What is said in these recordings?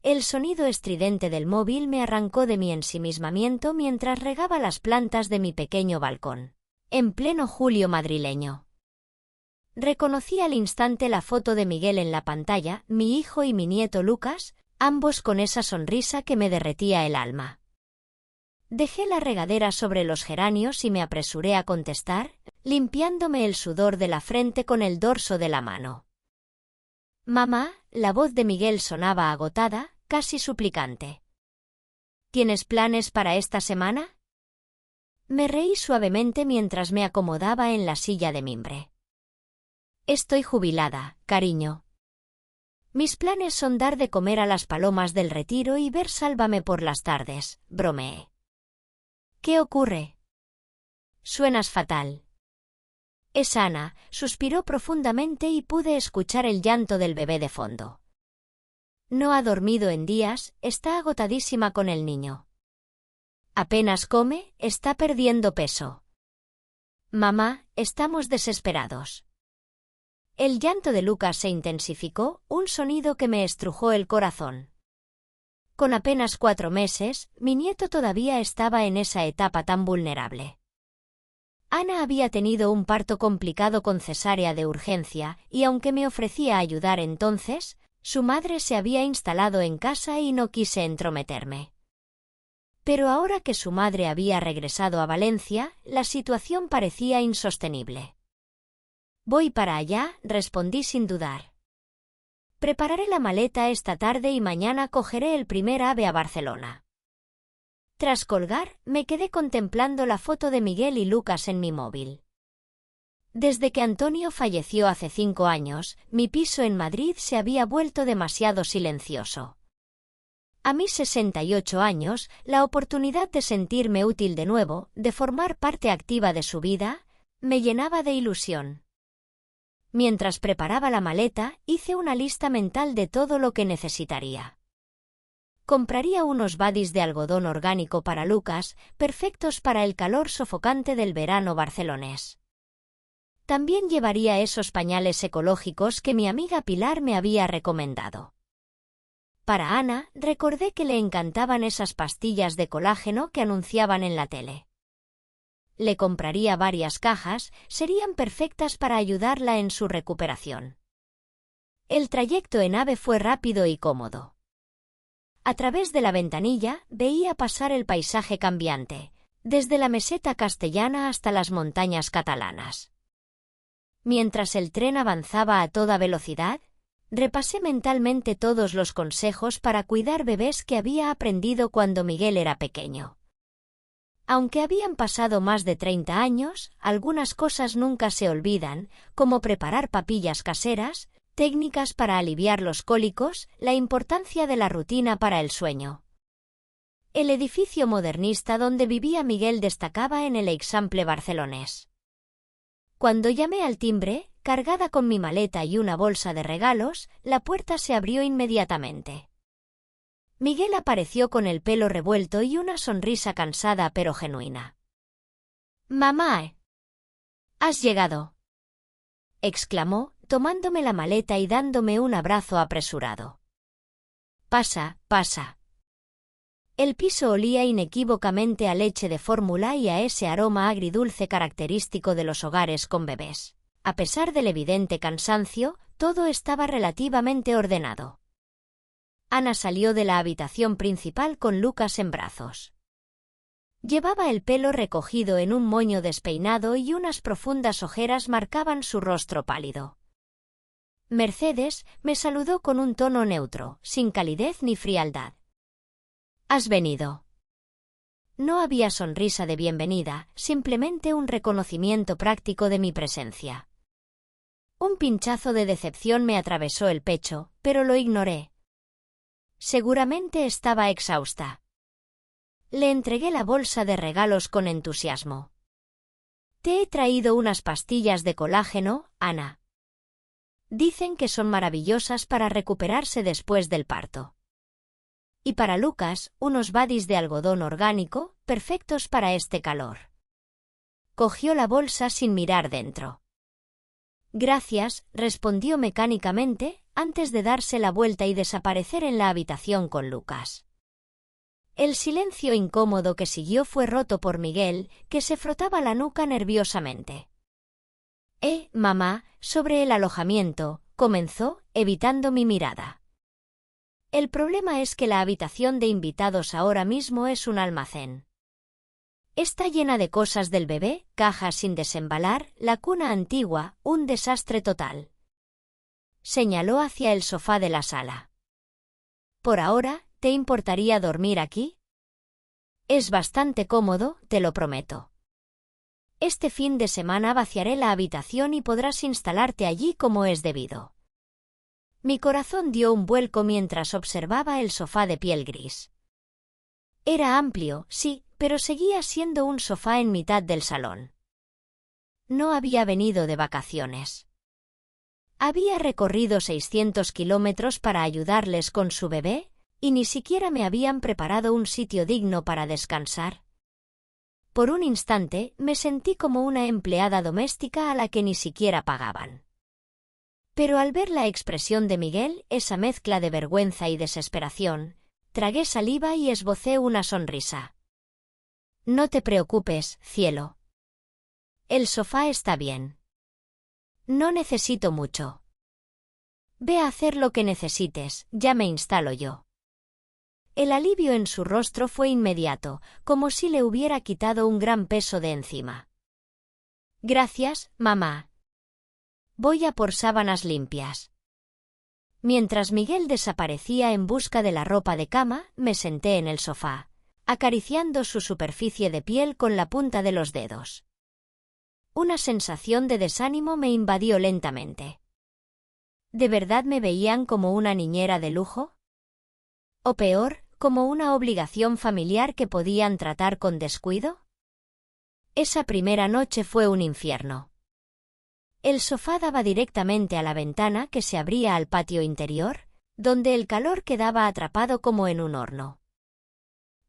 El sonido estridente del móvil me arrancó de mi ensimismamiento mientras regaba las plantas de mi pequeño balcón, en pleno julio madrileño. Reconocí al instante la foto de Miguel en la pantalla, mi hijo y mi nieto Lucas, ambos con esa sonrisa que me derretía el alma. Dejé la regadera sobre los geranios y me apresuré a contestar, limpiándome el sudor de la frente con el dorso de la mano. «Mamá», la voz de Miguel sonaba agotada, casi suplicante. «¿Tienes planes para esta semana?». Me reí suavemente mientras me acomodaba en la silla de mimbre. «Estoy jubilada, cariño. Mis planes son dar de comer a las palomas del Retiro y ver Sálvame por las tardes», bromeé. «¿Qué ocurre?». «Suenas fatal». «Es Ana», suspiró profundamente y pude escuchar el llanto del bebé de fondo. «No ha dormido en días, está agotadísima con el niño. Apenas come, está perdiendo peso. Mamá, estamos desesperados». El llanto de Lucas se intensificó, un sonido que me estrujó el corazón. Con apenas 4 meses, mi nieto todavía estaba en esa etapa tan vulnerable. Ana había tenido un parto complicado con cesárea de urgencia, y aunque me ofrecía ayudar entonces, su madre se había instalado en casa y no quise entrometerme. Pero ahora que su madre había regresado a Valencia, la situación parecía insostenible. «Voy para allá», respondí sin dudar. «Prepararé la maleta esta tarde y mañana cogeré el primer AVE a Barcelona». Tras colgar, me quedé contemplando la foto de Miguel y Lucas en mi móvil. Desde que Antonio falleció hace 5 años, mi piso en Madrid se había vuelto demasiado silencioso. A mis 68 años, la oportunidad de sentirme útil de nuevo, de formar parte activa de su vida, me llenaba de ilusión. Mientras preparaba la maleta, hice una lista mental de todo lo que necesitaría. Compraría unos badis de algodón orgánico para Lucas, perfectos para el calor sofocante del verano barcelonés. También llevaría esos pañales ecológicos que mi amiga Pilar me había recomendado. Para Ana, recordé que le encantaban esas pastillas de colágeno que anunciaban en la tele. Le compraría varias cajas, serían perfectas para ayudarla en su recuperación. El trayecto en AVE fue rápido y cómodo. A través de la ventanilla veía pasar el paisaje cambiante, desde la meseta castellana hasta las montañas catalanas. Mientras el tren avanzaba a toda velocidad, repasé mentalmente todos los consejos para cuidar bebés que había aprendido cuando Miguel era pequeño. Aunque habían pasado más de 30 años, algunas cosas nunca se olvidan, como preparar papillas caseras, técnicas para aliviar los cólicos, la importancia de la rutina para el sueño. El edificio modernista donde vivía Miguel destacaba en el Eixample barcelonés. Cuando llamé al timbre, cargada con mi maleta y una bolsa de regalos, la puerta se abrió inmediatamente. Miguel apareció con el pelo revuelto y una sonrisa cansada pero genuina. «Mamá, has llegado», exclamó, tomándome la maleta y dándome un abrazo apresurado. «Pasa, pasa». El piso olía inequívocamente a leche de fórmula y a ese aroma agridulce característico de los hogares con bebés. A pesar del evidente cansancio, todo estaba relativamente ordenado. Ana salió de la habitación principal con Lucas en brazos. Llevaba el pelo recogido en un moño despeinado y unas profundas ojeras marcaban su rostro pálido. Mercedes me saludó con un tono neutro, sin calidez ni frialdad. «¿Has venido?». No había sonrisa de bienvenida, simplemente un reconocimiento práctico de mi presencia. Un pinchazo de decepción me atravesó el pecho, pero lo ignoré. Seguramente estaba exhausta. Le entregué la bolsa de regalos con entusiasmo. «Te he traído unas pastillas de colágeno, Ana. Dicen que son maravillosas para recuperarse después del parto. Y para Lucas, unos badis de algodón orgánico, perfectos para este calor». Cogió la bolsa sin mirar dentro. «Gracias», respondió mecánicamente, antes de darse la vuelta y desaparecer en la habitación con Lucas. El silencio incómodo que siguió fue roto por Miguel, que se frotaba la nuca nerviosamente. Mamá, sobre el alojamiento, comenzó, evitando mi mirada. El problema es que la habitación de invitados ahora mismo es un almacén. Está llena de cosas del bebé, cajas sin desembalar, la cuna antigua, un desastre total. Señaló hacia el sofá de la sala. Por ahora, ¿te importaría dormir aquí? Es bastante cómodo, te lo prometo. Este fin de semana vaciaré la habitación y podrás instalarte allí como es debido. Mi corazón dio un vuelco mientras observaba el sofá de piel gris. Era amplio, sí, pero seguía siendo un sofá en mitad del salón. No había venido de vacaciones. Había recorrido 600 kilómetros para ayudarles con su bebé, y ni siquiera me habían preparado un sitio digno para descansar. Por un instante me sentí como una empleada doméstica a la que ni siquiera pagaban. Pero al ver la expresión de Miguel, esa mezcla de vergüenza y desesperación, tragué saliva y esbocé una sonrisa. No te preocupes, cielo. El sofá está bien. No necesito mucho. Ve a hacer lo que necesites, ya me instalo yo. El alivio en su rostro fue inmediato, como si le hubiera quitado un gran peso de encima. Gracias, mamá. Voy a por sábanas limpias. Mientras Miguel desaparecía en busca de la ropa de cama, me senté en el sofá, acariciando su superficie de piel con la punta de los dedos. Una sensación de desánimo me invadió lentamente. ¿De verdad me veían como una niñera de lujo? O peor, como una obligación familiar que podían tratar con descuido. Esa primera noche fue un infierno. El sofá daba directamente a la ventana que se abría al patio interior, donde el calor quedaba atrapado como en un horno.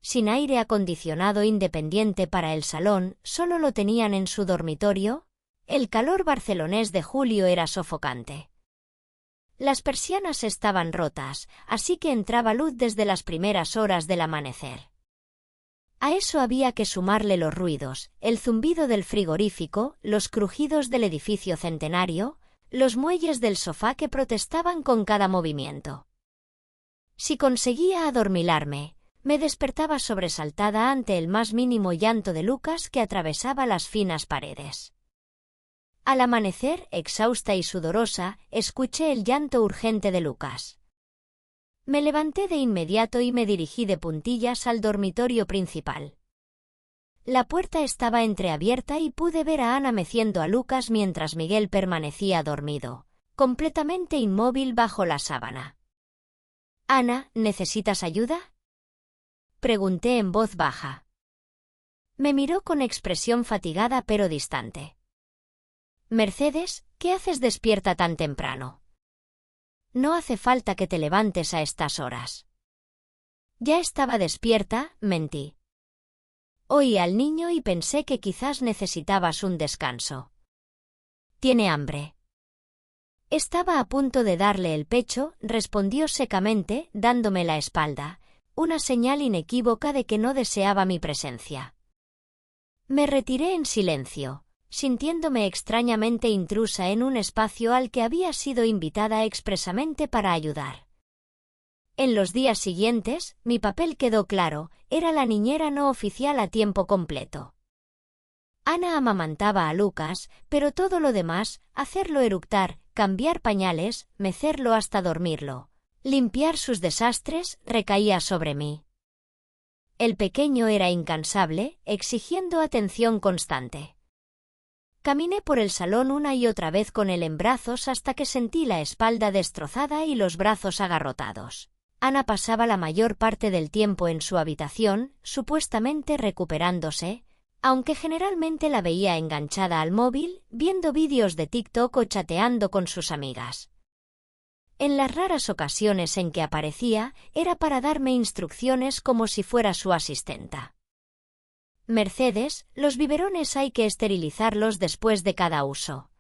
Sin aire acondicionado independiente para el salón, solo lo tenían en su dormitorio. El calor barcelonés de julio era sofocante. Las persianas estaban rotas, así que entraba luz desde las primeras horas del amanecer. A eso había que sumarle los ruidos, el zumbido del frigorífico, los crujidos del edificio centenario, los muelles del sofá que protestaban con cada movimiento. Si conseguía adormilarme, me despertaba sobresaltada ante el más mínimo llanto de Lucas que atravesaba las finas paredes. Al amanecer, exhausta y sudorosa, escuché el llanto urgente de Lucas. Me levanté de inmediato y me dirigí de puntillas al dormitorio principal. La puerta estaba entreabierta y pude ver a Ana meciendo a Lucas mientras Miguel permanecía dormido, completamente inmóvil bajo la sábana. «Ana, ¿necesitas ayuda?», pregunté en voz baja. Me miró con expresión fatigada pero distante. «Mercedes, ¿qué haces despierta tan temprano? No hace falta que te levantes a estas horas». Ya estaba despierta, mentí. Oí al niño y pensé que quizás necesitabas un descanso. «¿Tiene hambre?». Estaba a punto de darle el pecho, respondió secamente, dándome la espalda, una señal inequívoca de que no deseaba mi presencia. Me retiré en silencio, sintiéndome extrañamente intrusa en un espacio al que había sido invitada expresamente para ayudar. En los días siguientes, mi papel quedó claro, era la niñera no oficial a tiempo completo. Ana amamantaba a Lucas, pero todo lo demás, hacerlo eructar, cambiar pañales, mecerlo hasta dormirlo, limpiar sus desastres, recaía sobre mí. El pequeño era incansable, exigiendo atención constante. Caminé por el salón una y otra vez con él en brazos hasta que sentí la espalda destrozada y los brazos agarrotados. Ana pasaba la mayor parte del tiempo en su habitación, supuestamente recuperándose, aunque generalmente la veía enganchada al móvil, viendo vídeos de TikTok o chateando con sus amigas. En las raras ocasiones en que aparecía, era para darme instrucciones como si fuera su asistenta. «Mercedes, los biberones hay que esterilizarlos después de cada uso».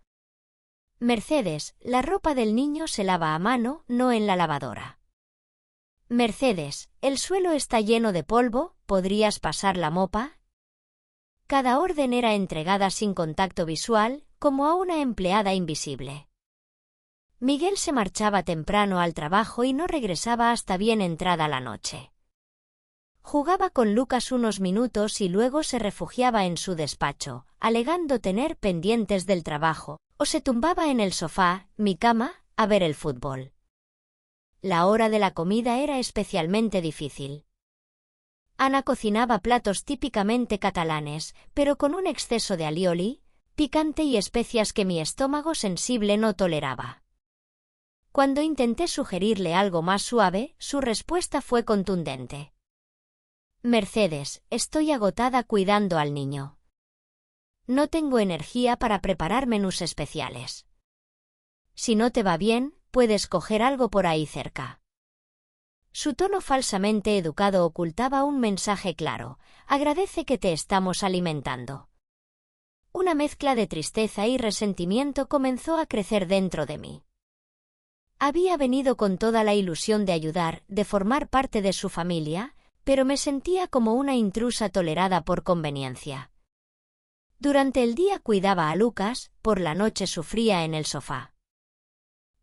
Mercedes, la ropa del niño se lava a mano, no en la lavadora. Mercedes, el suelo está lleno de polvo, ¿podrías pasar la mopa? Cada orden era entregada sin contacto visual, como a una empleada invisible. Miguel se marchaba temprano al trabajo y no regresaba hasta bien entrada la noche. Jugaba con Lucas unos minutos y luego se refugiaba en su despacho, alegando tener pendientes del trabajo, o se tumbaba en el sofá, mi cama, a ver el fútbol. La hora de la comida era especialmente difícil. Ana cocinaba platos típicamente catalanes, pero con un exceso de alioli, picante y especias que mi estómago sensible no toleraba. Cuando intenté sugerirle algo más suave, su respuesta fue contundente. Mercedes, estoy agotada cuidando al niño. No tengo energía para preparar menús especiales. Si no te va bien, puedes coger algo por ahí cerca. Su tono falsamente educado ocultaba un mensaje claro: agradece que te estamos alimentando. Una mezcla de tristeza y resentimiento comenzó a crecer dentro de mí. Había venido con toda la ilusión de ayudar, de formar parte de su familia, pero me sentía como una intrusa tolerada por conveniencia. Durante el día cuidaba a Lucas, por la noche sufría en el sofá.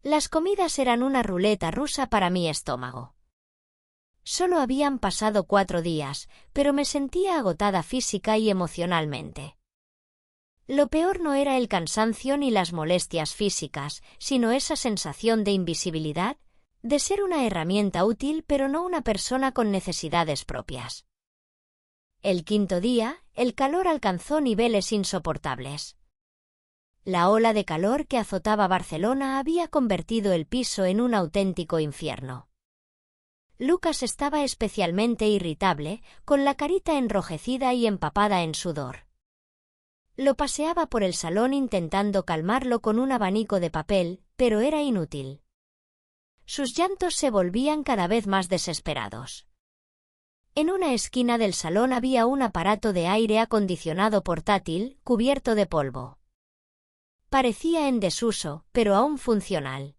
Las comidas eran una ruleta rusa para mi estómago. Solo habían pasado 4 días, pero me sentía agotada física y emocionalmente. Lo peor no era el cansancio ni las molestias físicas, sino esa sensación de invisibilidad, de ser una herramienta útil pero no una persona con necesidades propias. El 5.º día, el calor alcanzó niveles insoportables. La ola de calor que azotaba Barcelona había convertido el piso en un auténtico infierno. Lucas estaba especialmente irritable, con la carita enrojecida y empapada en sudor. Lo paseaba por el salón intentando calmarlo con un abanico de papel, pero era inútil. Sus llantos se volvían cada vez más desesperados. En una esquina del salón había un aparato de aire acondicionado portátil, cubierto de polvo. Parecía en desuso, pero aún funcional.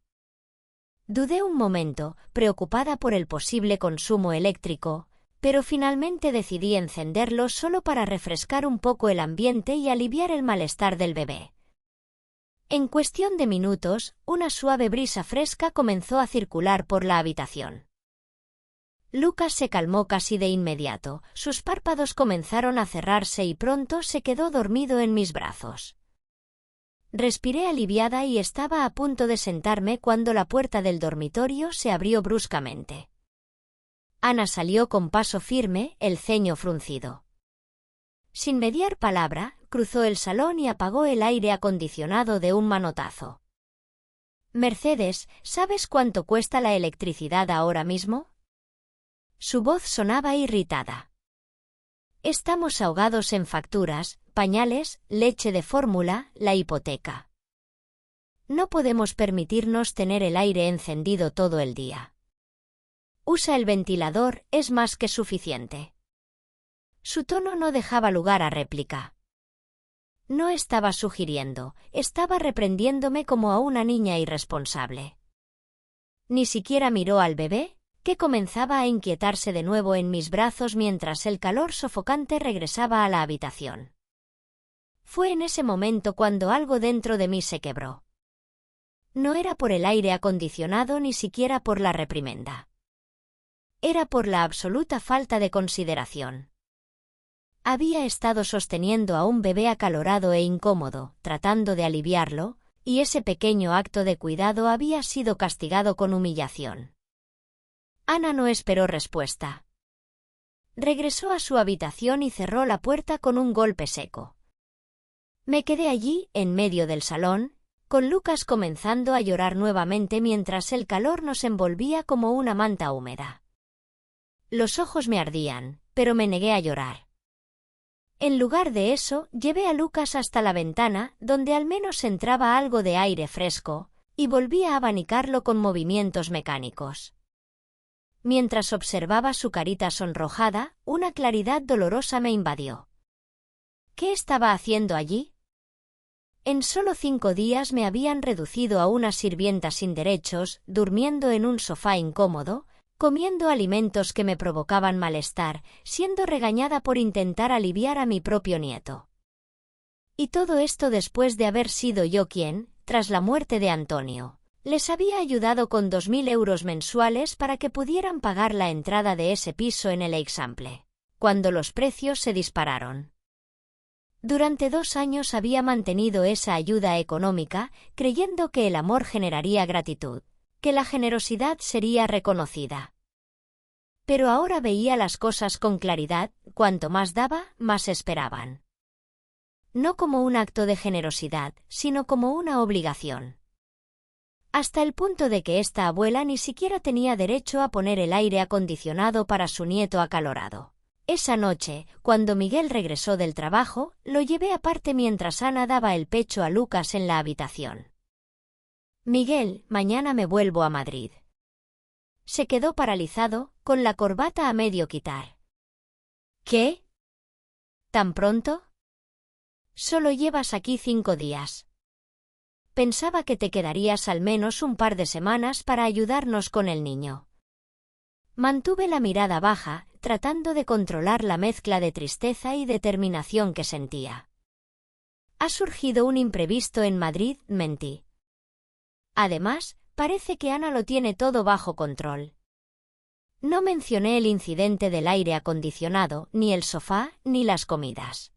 Dudé un momento, preocupada por el posible consumo eléctrico, pero finalmente decidí encenderlo solo para refrescar un poco el ambiente y aliviar el malestar del bebé. En cuestión de minutos, una suave brisa fresca comenzó a circular por la habitación. Lucas se calmó casi de inmediato, sus párpados comenzaron a cerrarse y pronto se quedó dormido en mis brazos. Respiré aliviada y estaba a punto de sentarme cuando la puerta del dormitorio se abrió bruscamente. Ana salió con paso firme, el ceño fruncido. Sin mediar palabra, cruzó el salón y apagó el aire acondicionado de un manotazo. Mercedes, ¿sabes cuánto cuesta la electricidad ahora mismo? Su voz sonaba irritada. Estamos ahogados en facturas, pañales, leche de fórmula, la hipoteca. No podemos permitirnos tener el aire encendido todo el día. Usa el ventilador, es más que suficiente. Su tono no dejaba lugar a réplica. No estaba sugiriendo, estaba reprendiéndome como a una niña irresponsable. Ni siquiera miró al bebé, que comenzaba a inquietarse de nuevo en mis brazos mientras el calor sofocante regresaba a la habitación. Fue en ese momento cuando algo dentro de mí se quebró. No era por el aire acondicionado ni siquiera por la reprimenda. Era por la absoluta falta de consideración. Había estado sosteniendo a un bebé acalorado e incómodo, tratando de aliviarlo, y ese pequeño acto de cuidado había sido castigado con humillación. Ana no esperó respuesta. Regresó a su habitación y cerró la puerta con un golpe seco. Me quedé allí, en medio del salón, con Lucas comenzando a llorar nuevamente mientras el calor nos envolvía como una manta húmeda. Los ojos me ardían, pero me negué a llorar. En lugar de eso, llevé a Lucas hasta la ventana, donde al menos entraba algo de aire fresco, y volví a abanicarlo con movimientos mecánicos. Mientras observaba su carita sonrojada, una claridad dolorosa me invadió. ¿Qué estaba haciendo allí? En solo 5 días me habían reducido a una sirvienta sin derechos, durmiendo en un sofá incómodo, comiendo alimentos que me provocaban malestar, siendo regañada por intentar aliviar a mi propio nieto. Y todo esto después de haber sido yo quien, tras la muerte de Antonio, les había ayudado con 2.000 euros mensuales para que pudieran pagar la entrada de ese piso en el Eixample, cuando los precios se dispararon. Durante 2 años había mantenido esa ayuda económica, creyendo que el amor generaría gratitud, que la generosidad sería reconocida. Pero ahora veía las cosas con claridad, cuanto más daba, más esperaban. No como un acto de generosidad, sino como una obligación. Hasta el punto de que esta abuela ni siquiera tenía derecho a poner el aire acondicionado para su nieto acalorado. Esa noche, cuando Miguel regresó del trabajo, lo llevé aparte mientras Ana daba el pecho a Lucas en la habitación. Miguel, mañana me vuelvo a Madrid. Se quedó paralizado, con la corbata a medio quitar. ¿Qué? ¿Tan pronto? Solo llevas aquí 5 días. Pensaba que te quedarías al menos un par de semanas para ayudarnos con el niño. Mantuve la mirada baja, tratando de controlar la mezcla de tristeza y determinación que sentía. Ha surgido un imprevisto en Madrid, mentí. Además, parece que Ana lo tiene todo bajo control. No mencioné el incidente del aire acondicionado, ni el sofá, ni las comidas.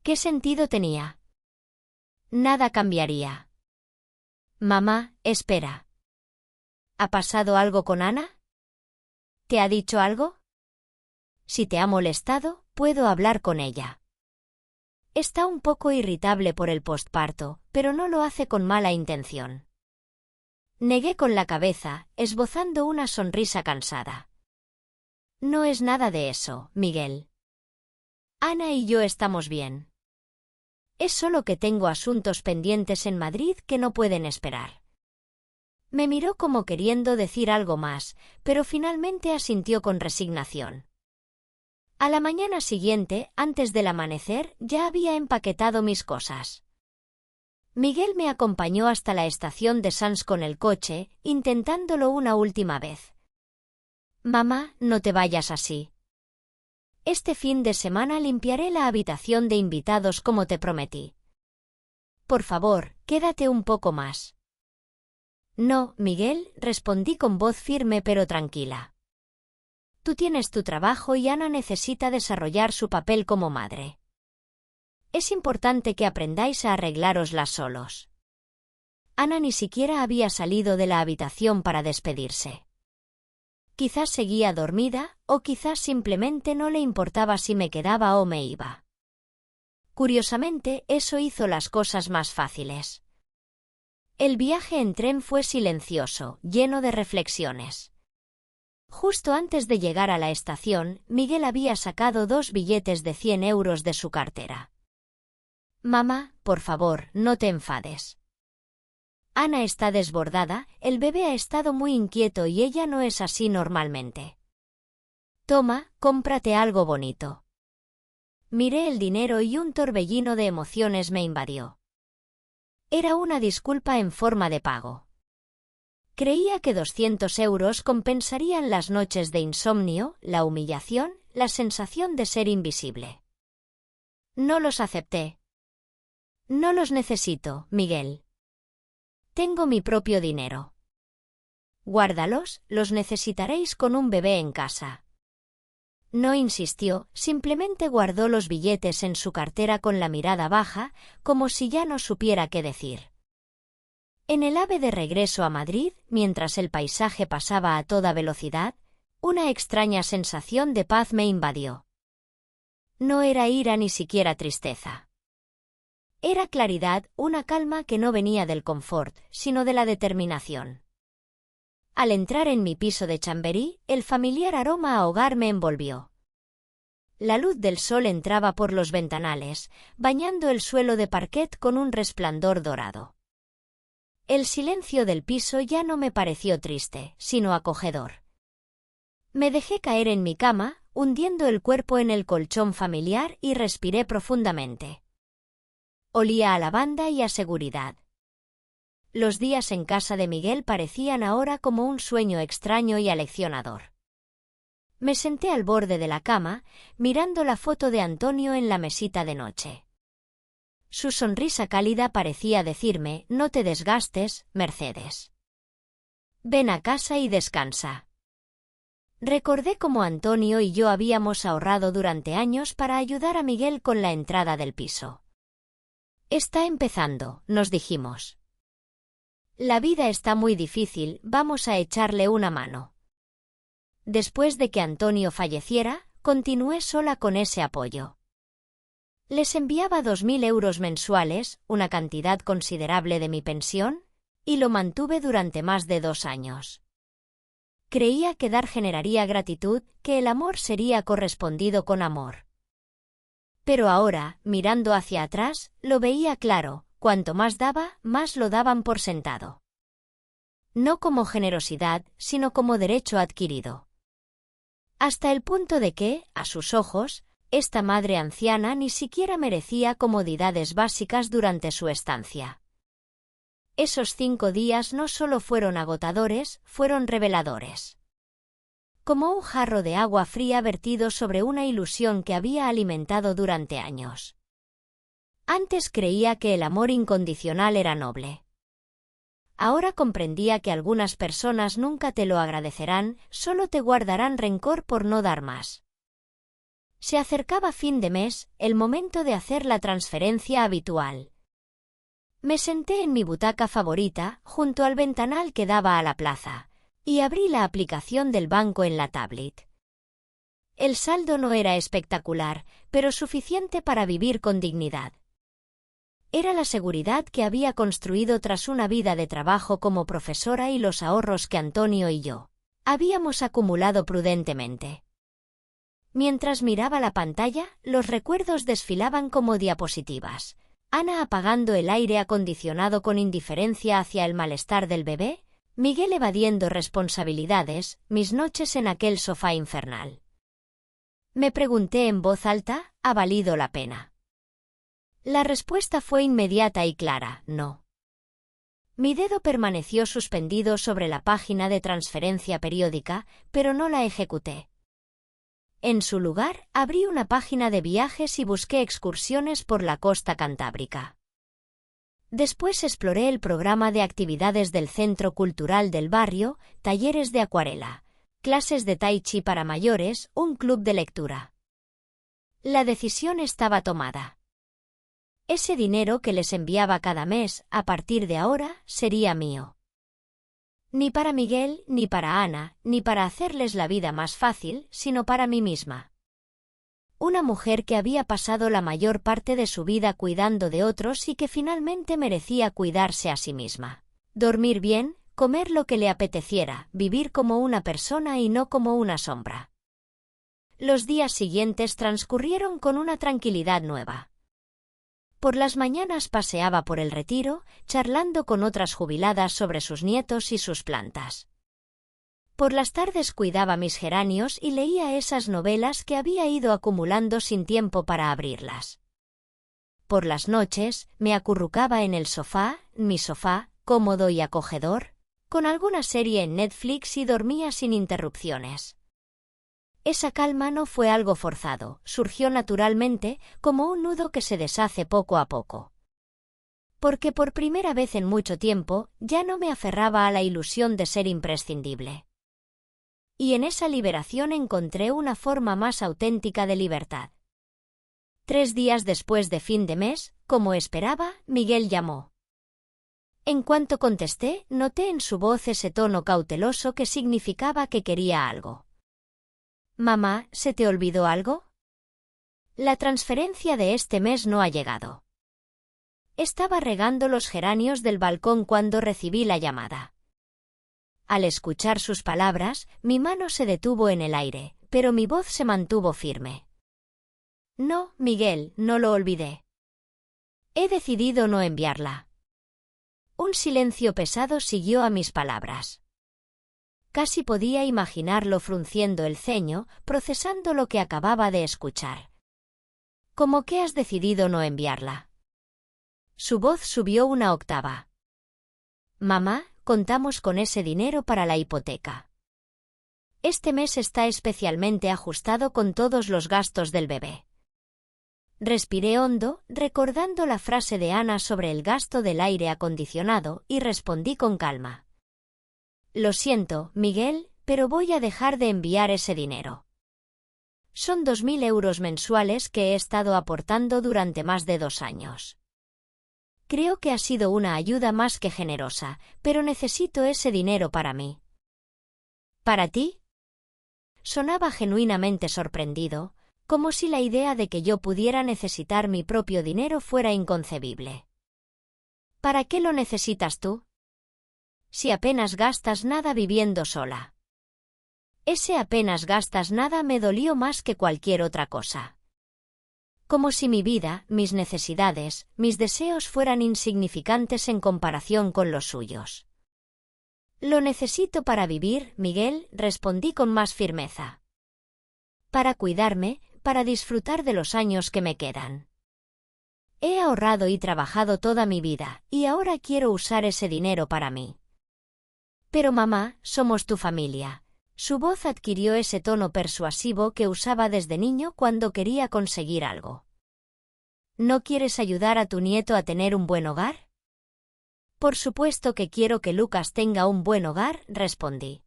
¿Qué sentido tenía? Nada cambiaría. Mamá, espera. ¿Ha pasado algo con Ana? ¿Te ha dicho algo? Si te ha molestado, puedo hablar con ella. Está un poco irritable por el posparto, pero no lo hace con mala intención. Negué con la cabeza, esbozando una sonrisa cansada. No es nada de eso, Miguel. Ana y yo estamos bien. Es solo que tengo asuntos pendientes en Madrid que no pueden esperar. Me miró como queriendo decir algo más, pero finalmente asintió con resignación. A la mañana siguiente, antes del amanecer, ya había empaquetado mis cosas. Miguel me acompañó hasta la estación de Sants con el coche, intentándolo una última vez. Mamá, no te vayas así. Este fin de semana limpiaré la habitación de invitados como te prometí. Por favor, quédate un poco más. No, Miguel, respondí con voz firme pero tranquila. Tú tienes tu trabajo y Ana necesita desarrollar su papel como madre. Es importante que aprendáis a arreglároslas solos. Ana ni siquiera había salido de la habitación para despedirse. Quizás seguía dormida, o quizás simplemente no le importaba si me quedaba o me iba. Curiosamente, eso hizo las cosas más fáciles. El viaje en tren fue silencioso, lleno de reflexiones. Justo antes de llegar a la estación, Miguel había sacado 2 billetes de 100 euros de su cartera. Mamá, por favor, no te enfades. Ana está desbordada, el bebé ha estado muy inquieto y ella no es así normalmente. Toma, cómprate algo bonito. Miré el dinero y un torbellino de emociones me invadió. Era una disculpa en forma de pago. Creía que 200 euros compensarían las noches de insomnio, la humillación, la sensación de ser invisible. No los acepté. No los necesito, Miguel. Tengo mi propio dinero. Guárdalos, los necesitaréis con un bebé en casa. No insistió, simplemente guardó los billetes en su cartera con la mirada baja, como si ya no supiera qué decir. En el AVE de regreso a Madrid, mientras el paisaje pasaba a toda velocidad, una extraña sensación de paz me invadió. No era ira ni siquiera tristeza. Era claridad, una calma que no venía del confort, sino de la determinación. Al entrar en mi piso de Chamberí, el familiar aroma a hogar me envolvió. La luz del sol entraba por los ventanales, bañando el suelo de parquet con un resplandor dorado. El silencio del piso ya no me pareció triste, sino acogedor. Me dejé caer en mi cama, hundiendo el cuerpo en el colchón familiar y respiré profundamente. Olía a lavanda y a seguridad. Los días en casa de Miguel parecían ahora como un sueño extraño y aleccionador. Me senté al borde de la cama, mirando la foto de Antonio en la mesita de noche. Su sonrisa cálida parecía decirme: no te desgastes, Mercedes. Ven a casa y descansa. Recordé cómo Antonio y yo habíamos ahorrado durante años para ayudar a Miguel con la entrada del piso. Está empezando, nos dijimos. La vida está muy difícil, vamos a echarle una mano. Después de que Antonio falleciera, continué sola con ese apoyo. Les enviaba 2.000 euros mensuales, una cantidad considerable de mi pensión, y lo mantuve durante más de 2 años. Creía que dar generaría gratitud, que el amor sería correspondido con amor. Pero ahora, mirando hacia atrás, lo veía claro: cuanto más daba, más lo daban por sentado. No como generosidad, sino como derecho adquirido. Hasta el punto de que, a sus ojos, esta madre anciana ni siquiera merecía comodidades básicas durante su estancia. Esos 5 días no solo fueron agotadores, fueron reveladores. Como un jarro de agua fría vertido sobre una ilusión que había alimentado durante años. Antes creía que el amor incondicional era noble. Ahora comprendía que algunas personas nunca te lo agradecerán, solo te guardarán rencor por no dar más. Se acercaba fin de mes, el momento de hacer la transferencia habitual. Me senté en mi butaca favorita, junto al ventanal que daba a la plaza, y abrí la aplicación del banco en la tablet. El saldo no era espectacular, pero suficiente para vivir con dignidad. Era la seguridad que había construido tras una vida de trabajo como profesora y los ahorros que Antonio y yo habíamos acumulado prudentemente. Mientras miraba la pantalla, los recuerdos desfilaban como diapositivas. Ana apagando el aire acondicionado con indiferencia hacia el malestar del bebé, Miguel evadiendo responsabilidades, mis noches en aquel sofá infernal. Me pregunté en voz alta: ¿ha valido la pena? La respuesta fue inmediata y clara: no. Mi dedo permaneció suspendido sobre la página de transferencia periódica, pero no la ejecuté. En su lugar, abrí una página de viajes y busqué excursiones por la costa cantábrica. Después exploré el programa de actividades del Centro Cultural del barrio, talleres de acuarela, clases de tai chi para mayores, un club de lectura. La decisión estaba tomada. Ese dinero que les enviaba cada mes, a partir de ahora, sería mío. Ni para Miguel, ni para Ana, ni para hacerles la vida más fácil, sino para mí misma. Una mujer que había pasado la mayor parte de su vida cuidando de otros y que finalmente merecía cuidarse a sí misma. Dormir bien, comer lo que le apeteciera, vivir como una persona y no como una sombra. Los días siguientes transcurrieron con una tranquilidad nueva. Por las mañanas paseaba por el Retiro, charlando con otras jubiladas sobre sus nietos y sus plantas. Por las tardes cuidaba mis geranios y leía esas novelas que había ido acumulando sin tiempo para abrirlas. Por las noches, me acurrucaba en el sofá, mi sofá, cómodo y acogedor, con alguna serie en Netflix y dormía sin interrupciones. Esa calma no fue algo forzado, surgió naturalmente, como un nudo que se deshace poco a poco. Porque por primera vez en mucho tiempo, ya no me aferraba a la ilusión de ser imprescindible. Y en esa liberación encontré una forma más auténtica de libertad. 3 días después de fin de mes, como esperaba, Miguel llamó. En cuanto contesté, noté en su voz ese tono cauteloso que significaba que quería algo. «Mamá, ¿se te olvidó algo? La transferencia de este mes no ha llegado». Estaba regando los geranios del balcón cuando recibí la llamada. Al escuchar sus palabras, mi mano se detuvo en el aire, pero mi voz se mantuvo firme. «No, Miguel, no lo olvidé. He decidido no enviarla». Un silencio pesado siguió a mis palabras. Casi podía imaginarlo frunciendo el ceño, procesando lo que acababa de escuchar. «¿Cómo que has decidido no enviarla? Su voz subió una octava. Mamá, contamos con ese dinero para la hipoteca. Este mes está especialmente ajustado con todos los gastos del bebé. Respiré hondo, recordando la frase de Ana sobre el gasto del aire acondicionado, y respondí con calma. Lo siento, Miguel, pero voy a dejar de enviar ese dinero. Son 2.000 euros mensuales que he estado aportando durante más de 2 años. Creo que ha sido una ayuda más que generosa, pero necesito ese dinero para mí. ¿Para ti? Sonaba genuinamente sorprendido, como si la idea de que yo pudiera necesitar mi propio dinero fuera inconcebible. ¿Para qué lo necesitas tú? Si apenas gastas nada viviendo sola. Ese apenas gastas nada me dolió más que cualquier otra cosa. Como si mi vida, mis necesidades, mis deseos fueran insignificantes en comparación con los suyos. Lo necesito para vivir, Miguel, respondí con más firmeza. Para cuidarme, para disfrutar de los años que me quedan. He ahorrado y trabajado toda mi vida, y ahora quiero usar ese dinero para mí. Pero mamá, somos tu familia. Su voz adquirió ese tono persuasivo que usaba desde niño cuando quería conseguir algo. ¿No quieres ayudar a tu nieto a tener un buen hogar? Por supuesto que quiero que Lucas tenga un buen hogar, respondí.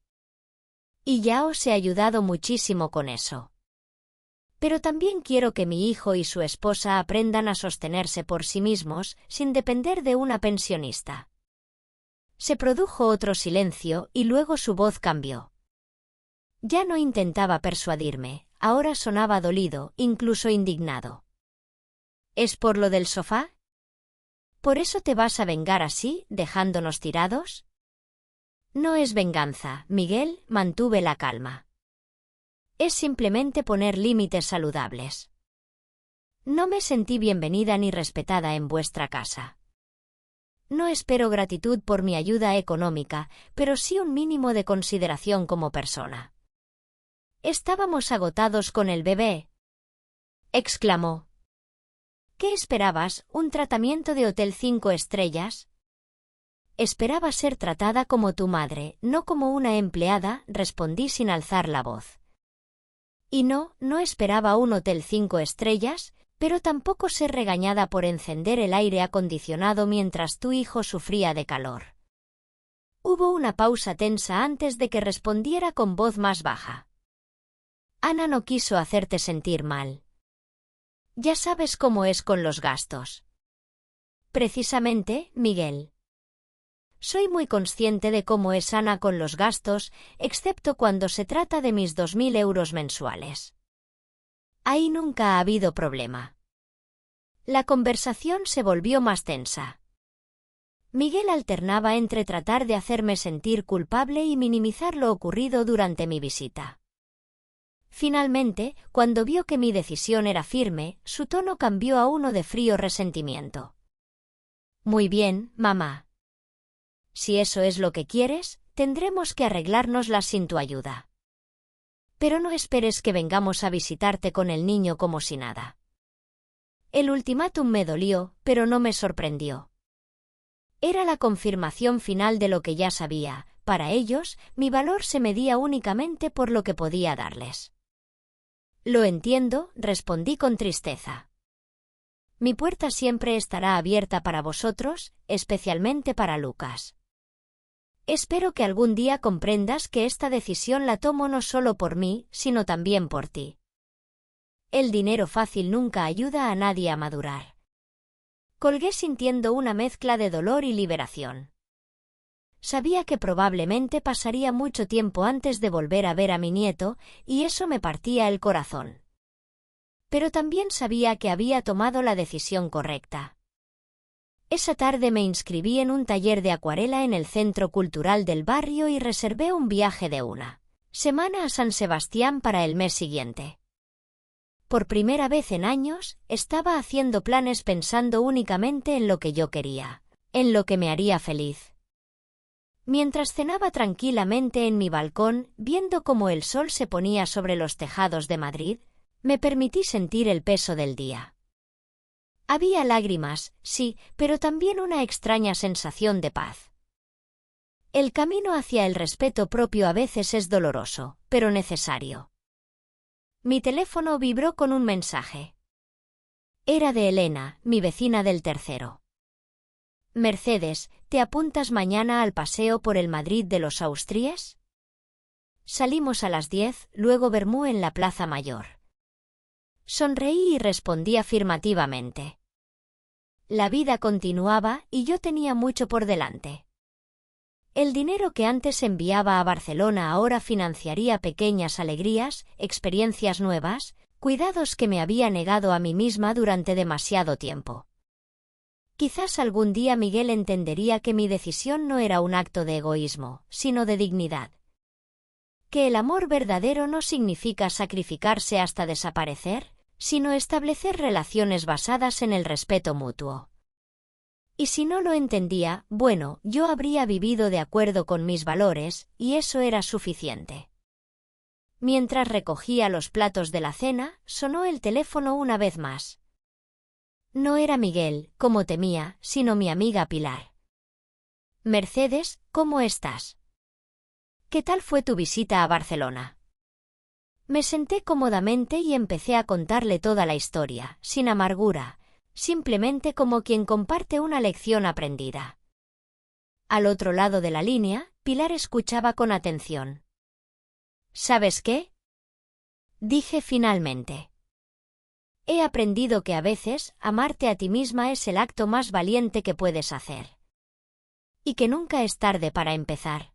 Y ya os he ayudado muchísimo con eso. Pero también quiero que mi hijo y su esposa aprendan a sostenerse por sí mismos, sin depender de una pensionista. Se produjo otro silencio y luego su voz cambió. Ya no intentaba persuadirme, ahora sonaba dolido, incluso indignado. ¿Es por lo del sofá? ¿Por eso te vas a vengar así, dejándonos tirados? No es venganza, Miguel, mantuve la calma. Es simplemente poner límites saludables. No me sentí bienvenida ni respetada en vuestra casa. No espero gratitud por mi ayuda económica, pero sí un mínimo de consideración como persona. Estábamos agotados con el bebé, exclamó. ¿Qué esperabas, un tratamiento de hotel 5 estrellas? Esperaba ser tratada como tu madre, no como una empleada, respondí sin alzar la voz. Y no esperaba un hotel 5 estrellas, pero tampoco ser regañada por encender el aire acondicionado mientras tu hijo sufría de calor. Hubo una pausa tensa antes de que respondiera con voz más baja. Ana no quiso hacerte sentir mal. Ya sabes cómo es con los gastos. Precisamente, Miguel. Soy muy consciente de cómo es Ana con los gastos, excepto cuando se trata de mis 2.000 euros mensuales. Ahí nunca ha habido problema. La conversación se volvió más tensa. Miguel alternaba entre tratar de hacerme sentir culpable y minimizar lo ocurrido durante mi visita. Finalmente, cuando vio que mi decisión era firme, su tono cambió a uno de frío resentimiento. Muy bien, mamá. Si eso es lo que quieres, tendremos que arreglárnoslas sin tu ayuda. Pero no esperes que vengamos a visitarte con el niño como si nada. El ultimátum me dolió, pero no me sorprendió. Era la confirmación final de lo que ya sabía. Para ellos, mi valor se medía únicamente por lo que podía darles. Lo entiendo, respondí con tristeza. Mi puerta siempre estará abierta para vosotros, especialmente para Lucas. Espero que algún día comprendas que esta decisión la tomo no solo por mí, sino también por ti. El dinero fácil nunca ayuda a nadie a madurar. Colgué sintiendo una mezcla de dolor y liberación. Sabía que probablemente pasaría mucho tiempo antes de volver a ver a mi nieto, y eso me partía el corazón. Pero también sabía que había tomado la decisión correcta. Esa tarde me inscribí en un taller de acuarela en el Centro Cultural del barrio y reservé un viaje de una semana a San Sebastián para el mes siguiente. Por primera vez en años, estaba haciendo planes pensando únicamente en lo que yo quería, en lo que me haría feliz. Mientras cenaba tranquilamente en mi balcón, viendo cómo el sol se ponía sobre los tejados de Madrid, me permití sentir el peso del día. Había lágrimas, sí, pero también una extraña sensación de paz. El camino hacia el respeto propio a veces es doloroso, pero necesario. Mi teléfono vibró con un mensaje. Era de Elena, mi vecina del tercero. Mercedes, ¿te apuntas mañana al paseo por el Madrid de los Austríes? Salimos a las 10, luego vermú en la Plaza Mayor. Sonreí y respondí afirmativamente. La vida continuaba y yo tenía mucho por delante. El dinero que antes enviaba a Barcelona ahora financiaría pequeñas alegrías, experiencias nuevas, cuidados que me había negado a mí misma durante demasiado tiempo. Quizás algún día Miguel entendería que mi decisión no era un acto de egoísmo, sino de dignidad. Que el amor verdadero no significa sacrificarse hasta desaparecer, sino establecer relaciones basadas en el respeto mutuo. Y si no lo entendía, bueno, yo habría vivido de acuerdo con mis valores, y eso era suficiente. Mientras recogía los platos de la cena, sonó el teléfono una vez más. No era Miguel, como temía, sino mi amiga Pilar. Mercedes, ¿cómo estás? ¿Qué tal fue tu visita a Barcelona? Me senté cómodamente y empecé a contarle toda la historia, sin amargura, simplemente como quien comparte una lección aprendida. Al otro lado de la línea, Pilar escuchaba con atención. ¿Sabes qué? Dije finalmente. He aprendido que a veces, amarte a ti misma es el acto más valiente que puedes hacer. Y que nunca es tarde para empezar.